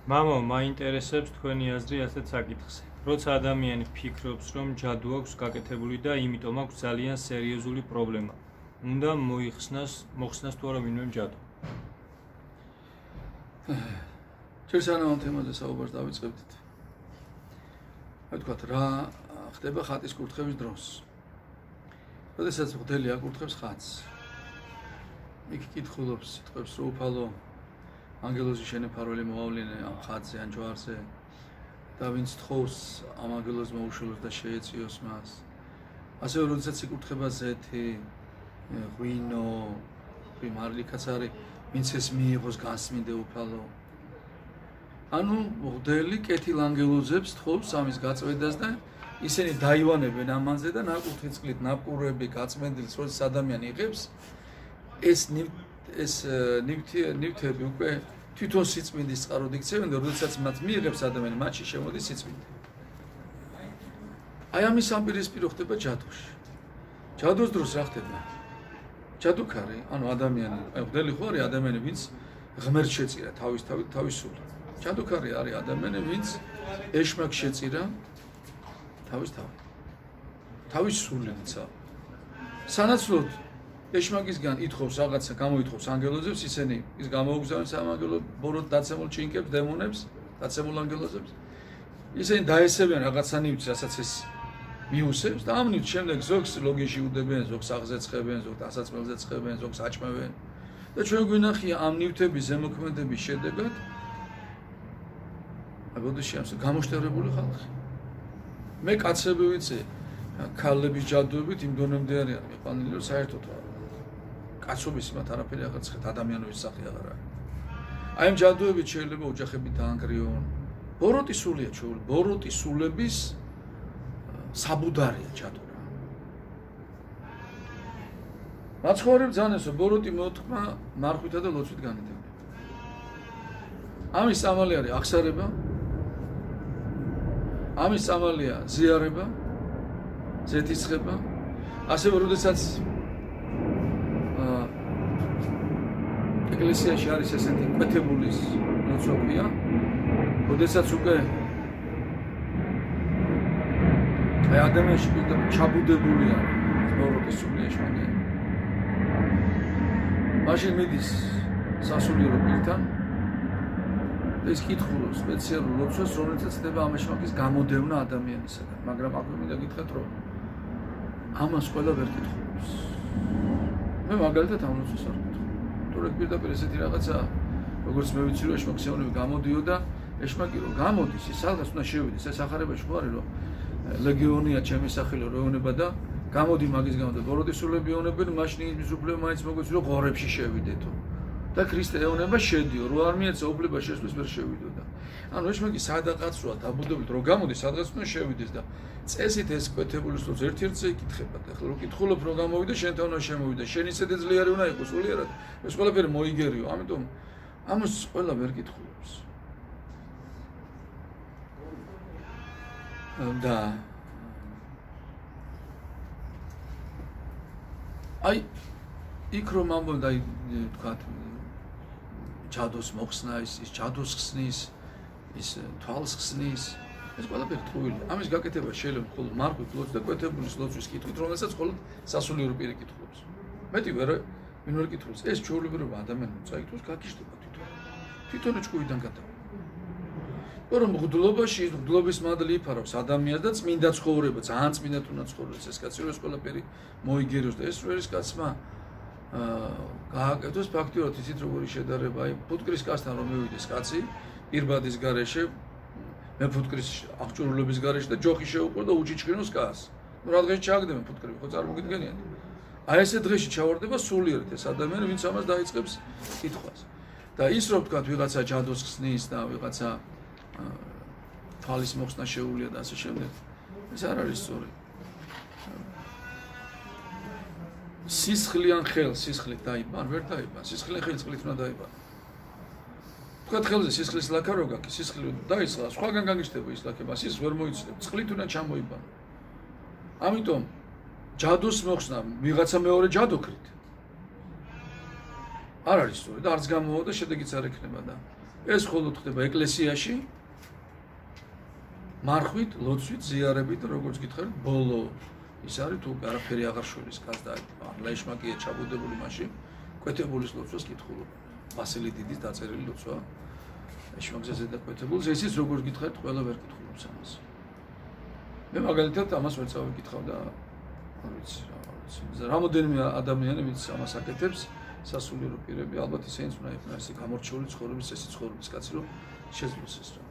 მამო, მაინტერესებს თქვენი აზრი ასეთ საკითხზე. როცა ადამიანი ფიქრობს, რომ ჯადუ აქვს გაკეთებული და იმიტომ აქვს ძალიან სერიოზული პრობლემა. უნდა მოხსნას თუ არა ვინმე ჯადუ. ჩვენ სანამ ამ თემაზე საუბარს დავიწყებდით. რა ვთქვათ, რა ხდება ხატის კურთხევის დროს. როდესაც მღვდელი აკურთხებს ხატს. იქ კითხულობს სიტყვებს, რომ უფალო ანგელოზი შენეფარველი მოავლინე ამ ხატზე ან ჯვარზე და ვინც თხოვს ამ ანგელოზს მოუშვილოს და შეეწიოს მას. ასევე როდესაც იკურთხება ზეთი, ღვინო, მარლიკაც არის, ვინც ეს მიიღოს გასმინდე უფალო. ანუ მღვდელი კეთილ ანგელოზებს თხოვს ამის გაწვედას და ისინი დაივანებენ ამაზე და ნაკურთხი წყლით ნაპყურები გაწმენდილს როდესაც ადამიანი იღებს ეს ნივთები უკვე თვითონ სიწმინდის წყაროდ იქცევენ და როდესაც მათ მიიღებს ადამიანი მათში შემოდის სიწმინდე. აი ამის ამპირისპირო ხდება ჯადუში. ჯადუს დროს რა ხდება? ჯადუქარი, ანუ ადამიანი, აი მღვდელი ხო არის ადამიანი, ვინც ღმერთს შეწირა თავის სული. ჯადუქარი არის ადამიანი, ვინც ეშმაკს შეწირა თავის სულიდცა. სანაცვლოდ ეშმაკისგან ითხოვს რაღაცა, გამოითხოვს ანგელოზებს, ისინი ის გამოუგზავნეს ამ ანგელოზებს, ბოროტ დაცემულ ჩინკებს, დემონებს, დაცემულ ანგელოზებს. ისინი დაესებიან რაღაცა ნივთს, რასაც ეს მიუსებს და ამ ნივთს შემდეგ ზოგს ლოგიში უდებენ, ზოგს აღზე ცხებენ, ზოგს ასაცმელზე ცხებენ, ზოგს აჭმევენ. და ჩვენ გვინახია ამ ნივთების ზემოქმედების შედეგად აგოდში ამს გამოშტერებული ხალხი. მე კაცები ვიცი, ქალების ჯადუებით იმ დონემდე არიან მიყვანილი, რომ საერთოდ კაცობის მათ არაფერი აღარ ცხეთ, ადამიანების სახე აღარ არის. აი ამ ჯადუებით შეიძლება ოჯახები დაანგრიონ. ბოროტი სულია ჩვეული, ბოროტი სულების საბუდარია ჯადურა. მაცხოვრებ ძანესო, ბოროტი მოთქმა მარხვითა და ლოცვით განედებია. ამის წამალი არის აღსარება, ამის წამალია ზიარება, ზეთისხება, ასევე როდესაც ეკლესიაში არის ესეთი კვეთებულის მოცოფია, როდესაც უკვე აი ადამიანში ჩაბუდებული არის ბოროტის სული ეშმაკი. მაშინ მიდის სასულიერო პირთან და ის კითხულობს სპეციალურ ლოცვას, რომელსაც ხდება ამ ეშმაკის გამოდევნა ადამიანისაგან, მაგრამ აქვე მინდა გითხრათ, რომ ამას ყველა ვერ კითხულობს. მე მაგალითად ამ ლოცვას არ ვკითხულობ. თორემ პირდაპირ ესეთი რაღაცა, როგორც მე ვიცი, რომ ეშმაკის ეონები გამოდიოდა, ეშმაკი რომ გამოდის, ის სადღაც უნდა შევიდეს. ეს ახარებაში ხო არის, რომ ლეგიონია ჩემი სახელი როეონება და გამოდი მაგის გამო და ბოროტის სულები ეონებენ, მაშინ ის უფლება მაინც მოგვეცი, რომ ღორებში შევიდეთო. და ქრისტე ეონება შედიო, რო არ მიეცა უფლება შესვლის ვერ შევიდოდა. ანუ ეშმაკი სადღაცროა დაბუდებით, რომ გამოდის, სადღაც უნდა შევიდეს და წესით ეს კვეთებულის დროს ერთ-ერთზე იკითხებათ. ახლა რო კითხულობ რომ გამოვიდა, შენთან უნდა შემოვიდა. შენ ისეთი ძლიერი უნდა იყოს სულიერად. ეს ყველაფერი მოიგერიო, ამიტომ ამას ყველა ვერ კითხულობს. და აი იქ რომ ამბობ და თქვათ ჯადოს მოხსნა, ის ჯადოს ხსნის, ის თვალს ხსნის, ეს ყველაფერი ტყუილია. ამის გაკეთება შეიძლება მხოლოდ მარხვით ლოცვის და კვეთებულის ლოცვის კითხვით, რომელსაც მხოლოდ სასულიერო პირი კითხულობს. მეტი ვინ ვერ კითხულობს, ეს ჩვეულებრივ ადამიანს წაიკითხოს, გაგიჟდება თვითონ ჭკუიდან გადა. რომ მღვდლობაში მღვდლობის მადლი იფარავს ადამიანს და წმინდა ცხოვრება, ძალიან წმინდად უნდა ცხოვრდეს ეს კაცი, რომ ეს ყველაფერი მოიგერიოს და ეს ეს კაცმა გააკეთოს ფაქტიურად ისიც როგორი შედარება, აი ფუტკრის კაცთან რომ მივიდეს კაცი, პირბადის გარეშე, მე ფუტკრის აღჭურულების გარეშე და ჯოხი შეუყო და უჩიჩქინოს კაცს. ნუ რა დღეში ჩააგდებენ ფუტკრები, ხო წარმოგიდგენიათ? აი ესე დღეში ჩავარდება სულიერად ეს ადამიანი, ვინც ამას დაიწყებს კითხვას. და ის რომ თქვა ვიღაცა ჯადოს ხსნის და ვიღაცა თვალის მოხსნა შეუულია და ასე შემდეგ. ეს არ არის სწორი. სისხლიან ხელს სისხლით დაიბან, ვერ დაიბან, სისხლიან ხელს წყლით უნდა დაიბან. თქვათ ხელზე სისხლის ლაქა რო გაქვს, სისხლი დაისხლა, სხვაგან გაგიშდება ის ლაქება, ის ვერ მოიცნებ, წყლით უნდა ჩამოიბანო. ამიტომ ჯადოს მოხსნა ვიღაცა მეორე ჯადოქრით არ არის სწორი და არც გამოვა და შედეგიც არ ექნება და ეს მხოლოდ ხდება ეკლესიაში, მარხვით, ლოცვით, ზიარებით, როგორც გითხარით, ბოლო ის არის თუ არაფერი აღარ შორის გასდა, ლაიშმაკია ჩაბუდებული მაშინ, კვეთებულის ლოცვას კითხულობენ. ვასილი დიდის დაწერილი ლოცვა. ლაიშმაკზე და კვეთებულს ესეც როგორც გითხარით, ყველა ვერ კითხულობს ამას. მე მაგალითად ამას ვერ წავიკითხავ და არ ვიცი რა. რამოდენიმე ადამიანი ვინც ამას აკეთებს, სასულიერო პირები, ალბათ ისინიც უნდა იყვნენ ესე გამორჩეული ცხოვრების, ესე ცხოვრების კაცი, რომ შეძლოს ეს რა.